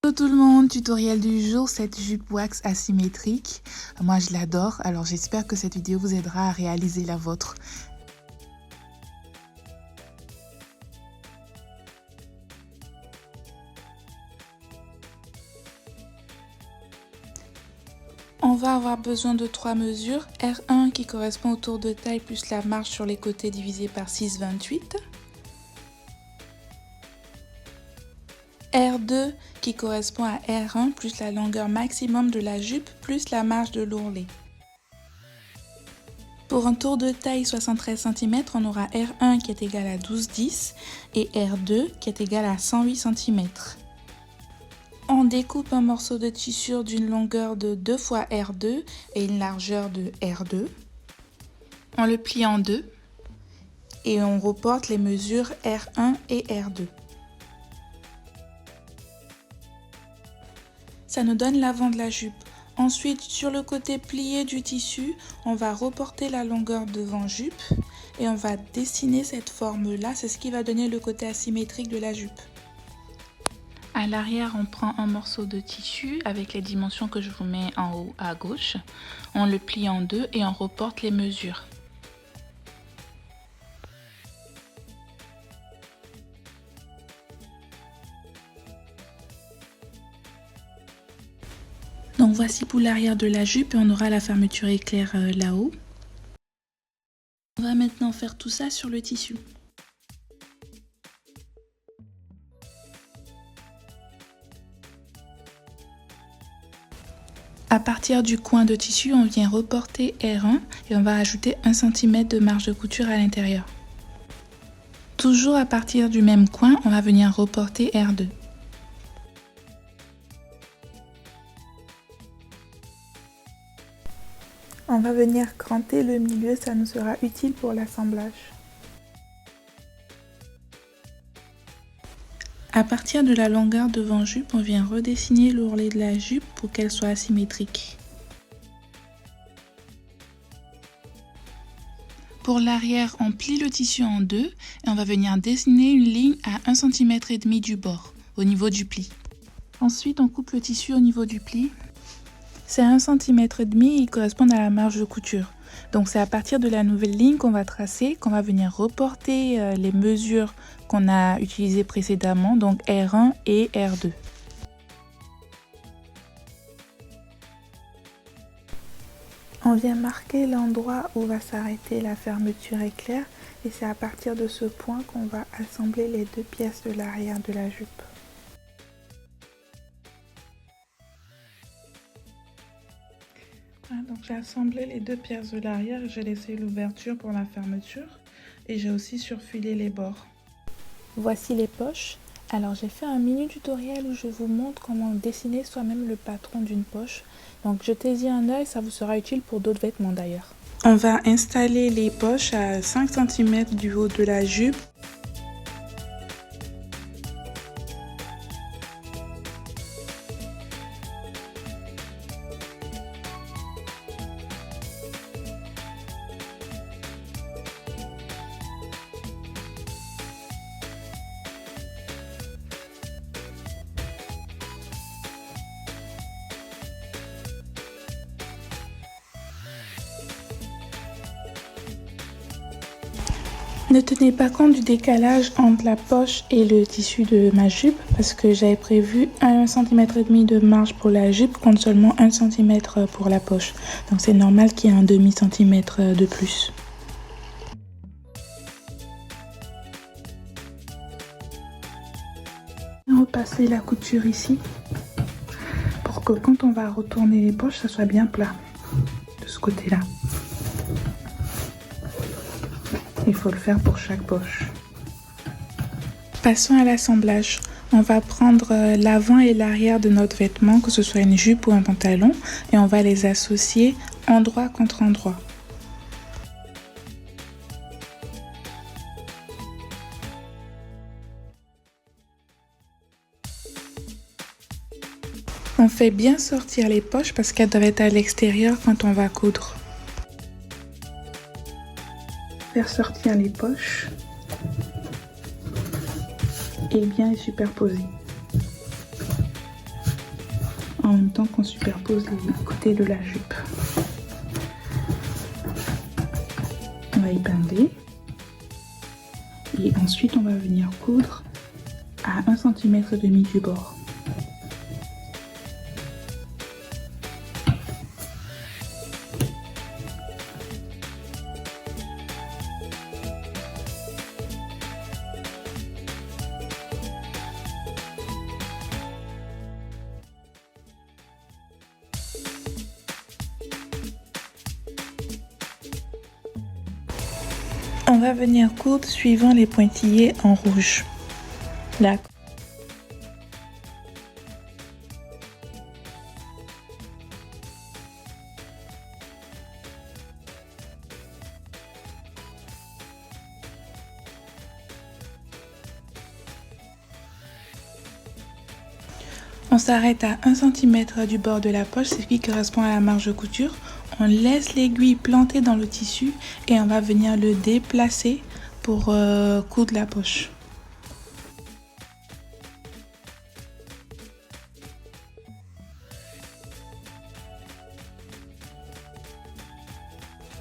Hello tout le monde, tutoriel du jour, cette jupe wax asymétrique. Moi je l'adore, alors j'espère que cette vidéo vous aidera à réaliser la vôtre. On va avoir besoin de 3 mesures. R1 qui correspond au tour de taille plus la marge sur les côtés divisé par 6,28. R2 qui correspond à R1 plus la longueur maximum de la jupe plus la marge de l'ourlet. Pour un tour de taille 73 cm, on aura R1 qui est égal à 12,10 et R2 qui est égal à 108 cm. On découpe un morceau de tissu d'une longueur de 2 fois R2 et une largeur de R2. On le plie en deux et on reporte les mesures R1 et R2. Ça nous donne l'avant de la jupe. Ensuite, sur le côté plié du tissu, on va reporter la longueur devant jupe et on va dessiner cette forme-là. C'est ce qui va donner le côté asymétrique de la jupe. À l'arrière, on prend un morceau de tissu avec les dimensions que je vous mets en haut à gauche. On le plie en deux et on reporte les mesures. Donc voici pour l'arrière de la jupe et on aura la fermeture éclair là-haut. On va maintenant faire tout ça sur le tissu. À partir du coin de tissu, on vient reporter R1 et on va ajouter 1 cm de marge de couture à l'intérieur. Toujours à partir du même coin, on va venir reporter R2. On va venir cranter le milieu, ça nous sera utile pour l'assemblage. À partir de la longueur devant jupe, on vient redessiner l'ourlet de la jupe pour qu'elle soit asymétrique. Pour l'arrière, on plie le tissu en deux et on va venir dessiner une ligne à 1,5 cm du bord, au niveau du pli. Ensuite, on coupe le tissu au niveau du pli. C'est 1,5 cm et il correspond à la marge de couture. Donc c'est à partir de la nouvelle ligne qu'on va tracer, qu'on va venir reporter les mesures qu'on a utilisées précédemment, donc R1 et R2. On vient marquer l'endroit où va s'arrêter la fermeture éclair et c'est à partir de ce point qu'on va assembler les deux pièces de l'arrière de la jupe. Donc j'ai assemblé les deux pièces de l'arrière et j'ai laissé l'ouverture pour la fermeture et j'ai aussi surfilé les bords. Voici les poches. Alors j'ai fait un mini tutoriel où je vous montre comment dessiner soi-même le patron d'une poche. Donc jetez-y un œil, ça vous sera utile pour d'autres vêtements d'ailleurs. On va installer les poches à 5 cm du haut de la jupe. Ne tenez pas compte du décalage entre la poche et le tissu de ma jupe parce que j'avais prévu 1,5 cm de marge pour la jupe contre seulement 1 cm pour la poche. Donc c'est normal qu'il y ait un demi-centimètre de plus. On va passer la couture ici pour que quand on va retourner les poches, ça soit bien plat de ce côté-là. Il faut le faire pour chaque poche. Passons à l'assemblage. On va prendre l'avant et l'arrière de notre vêtement, que ce soit une jupe ou un pantalon, et on va les associer endroit contre endroit. On fait bien sortir les poches parce qu'elles doivent être à l'extérieur quand on va coudre. Faire sortir les poches et bien les superposer. en même temps qu'on superpose les côtés de la jupe. On va épingler et ensuite on va venir coudre à 1,5 cm du bord. On va venir coudre suivant les pointillés en rouge. Là. On s'arrête à 1 cm du bord de la poche, c'est ce qui correspond à la marge de couture. On laisse l'aiguille plantée dans le tissu et on va venir le déplacer pour coudre la poche.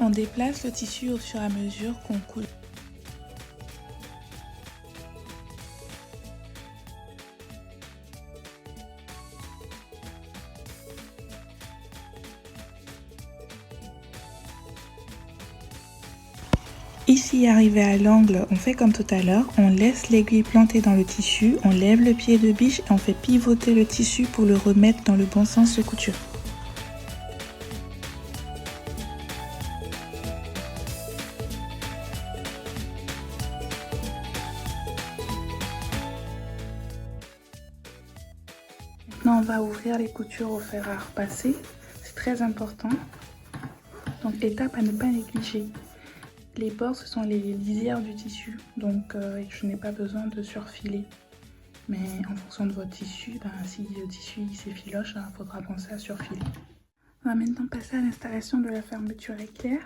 On déplace le tissu au fur et à mesure qu'on coud. Ici, arrivé à l'angle, on fait comme tout à l'heure, on laisse l'aiguille plantée dans le tissu, on lève le pied de biche et on fait pivoter le tissu pour le remettre dans le bon sens de couture. Maintenant, on va ouvrir les coutures au fer à repasser, c'est très important. Donc, étape à ne pas négliger. Les bords, ce sont les lisières du tissu, donc je n'ai pas besoin de surfiler. Mais en fonction de votre tissu, si le tissu s'effiloche, il faudra penser à surfiler. On va maintenant passer à l'installation de la fermeture éclair.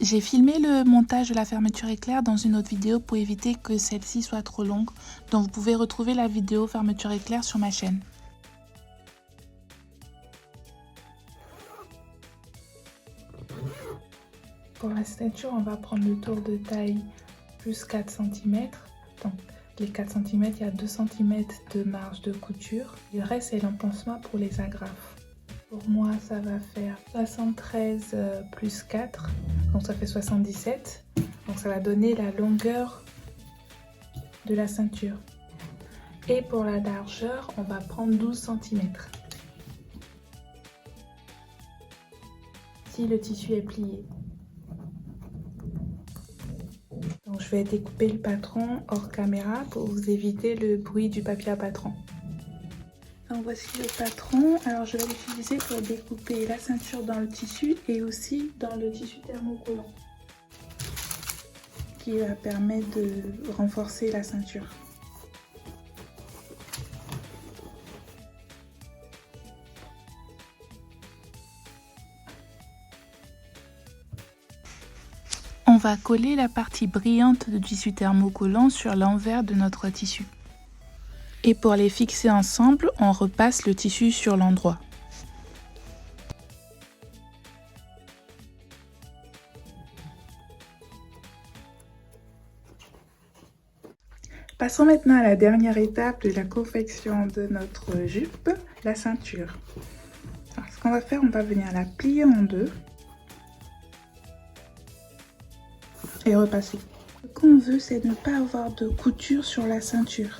J'ai filmé le montage de la fermeture éclair dans une autre vidéo pour éviter que celle-ci soit trop longue. Donc vous pouvez retrouver la vidéo fermeture éclair sur ma chaîne. Pour la ceinture, on va prendre le tour de taille plus 4 cm. Donc les 4 cm, il y a 2 cm de marge de couture. Le reste, c'est l'emponcement pour les agrafes. Pour moi, ça va faire 73 plus 4, donc ça fait 77. Donc ça va donner la longueur de la ceinture. Et pour la largeur, on va prendre 12 cm. Si le tissu est plié. Donc je vais découper le patron hors caméra pour vous éviter le bruit du papier à patron. Donc voici le patron. Alors je vais l'utiliser pour découper la ceinture dans le tissu et aussi dans le tissu thermocollant qui va permettre de renforcer la ceinture. On va coller la partie brillante du tissu thermocollant sur l'envers de notre tissu. Et pour les fixer ensemble, on repasse le tissu sur l'endroit. Passons maintenant à la dernière étape de la confection de notre jupe, la ceinture. Alors, ce qu'on va faire, on va venir la plier en deux. Et repasser. Ce qu'on veut, c'est ne pas avoir de couture sur la ceinture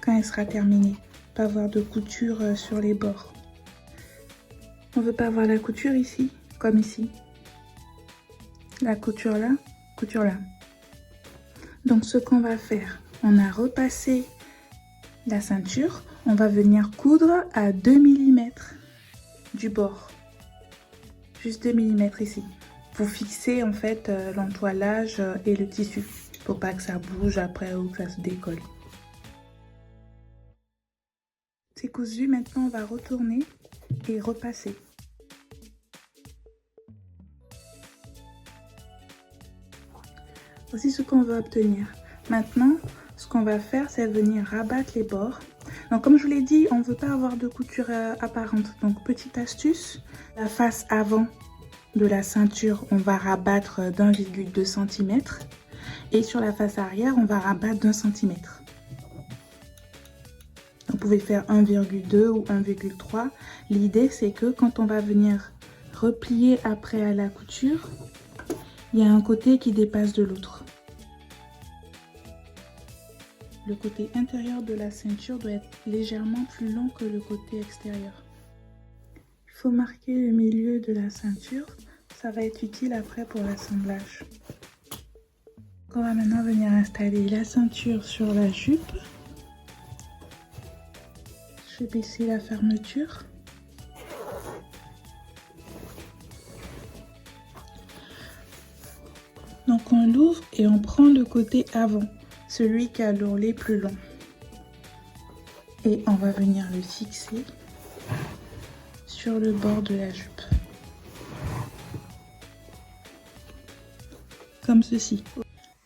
quand elle sera terminée. Pas avoir de couture sur les bords. On veut pas avoir la couture ici, comme ici. La couture là, couture là. Donc ce qu'on va faire, on a repassé la ceinture. On va venir coudre à 2 mm du bord. Juste 2 mm ici. Vous fixez en fait l'entoilage et le tissu pour pas que ça bouge après ou que ça se décolle. C'est cousu, maintenant on va retourner et repasser. Voici ce qu'on veut obtenir. Maintenant, ce qu'on va faire, c'est venir rabattre les bords. Donc comme je vous l'ai dit, on ne veut pas avoir de couture apparente. Donc petite astuce, la face avant de la ceinture, on va rabattre d'1,2 cm. Et sur la face arrière, on va rabattre d'1 cm. Vous pouvez faire 1,2 ou 1,3. L'idée, c'est que quand on va venir replier après à la couture, il y a un côté qui dépasse de l'autre. Le côté intérieur de la ceinture doit être légèrement plus long que le côté extérieur. Il faut marquer le milieu de la ceinture. Ça va être utile après pour l'assemblage. On va maintenant venir installer la ceinture sur la jupe. Je vais baisser la fermeture. Donc on l'ouvre et on prend le côté avant, celui qui a l'ourlet plus long. Et on va venir le fixer sur le bord de la jupe. Comme ceci,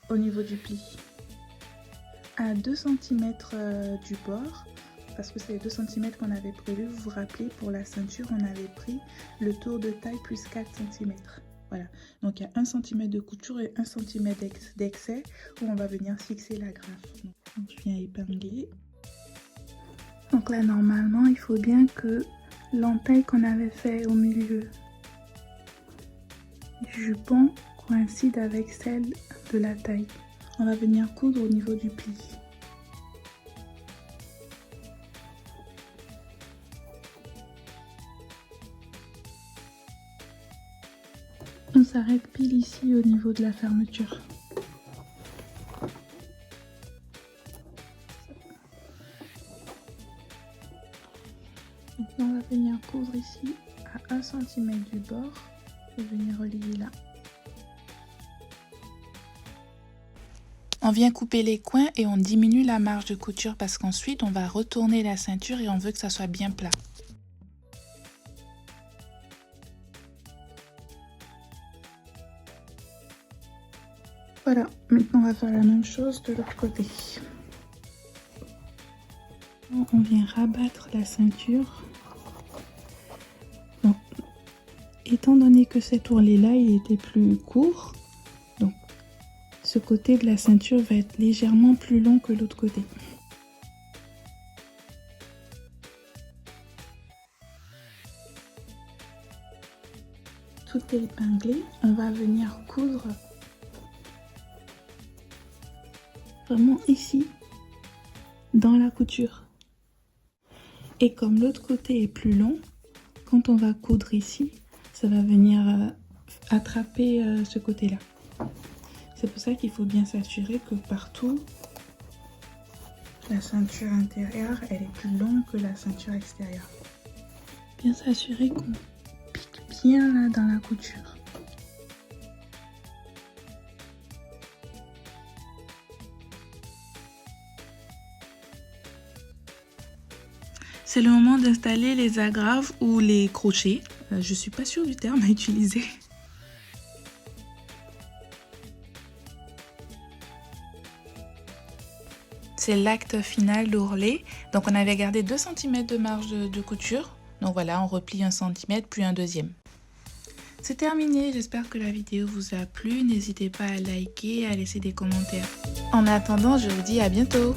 au niveau du pli. À 2 cm du bord, parce que c'est les 2 cm qu'on avait prévu, vous vous rappelez, pour la ceinture, on avait pris le tour de taille plus 4 cm. Voilà, donc il y a 1 cm de couture et 1 cm d'excès où on va venir fixer la graffe. Donc je viens épingler. Donc là, normalement, il faut bien que l'entaille qu'on avait fait au milieu du jupon coïncide avec celle de la taille. On va venir coudre au niveau du pli. On s'arrête pile ici au niveau de la fermeture. Maintenant on va venir coudre ici à 1 cm du bord et venir relier là. On vient couper les coins et on diminue la marge de couture parce qu'ensuite on va retourner la ceinture et on veut que ça soit bien plat. Voilà, maintenant on va faire la même chose de l'autre côté. On vient rabattre la ceinture. Bon, étant donné que cet ourlet là il était plus court, donc ce côté de la ceinture va être légèrement plus long que l'autre côté. Tout est épinglé, on va venir coudre vraiment ici dans la couture. Et comme l'autre côté est plus long, quand on va coudre ici, ça va venir attraper ce côté-là. C'est pour ça qu'il faut bien s'assurer que partout, la ceinture intérieure, elle est plus longue que la ceinture extérieure. Bien s'assurer qu'on pique bien là dans la couture. C'est le moment d'installer les agrafes ou les crochets. Je suis pas sûre du terme à utiliser. C'est l'acte final d'ourlet. Donc on avait gardé 2 cm de marge de couture. Donc voilà, on replie 1 cm puis un deuxième. C'est terminé, j'espère que la vidéo vous a plu. N'hésitez pas à liker et à laisser des commentaires. En attendant, je vous dis à bientôt.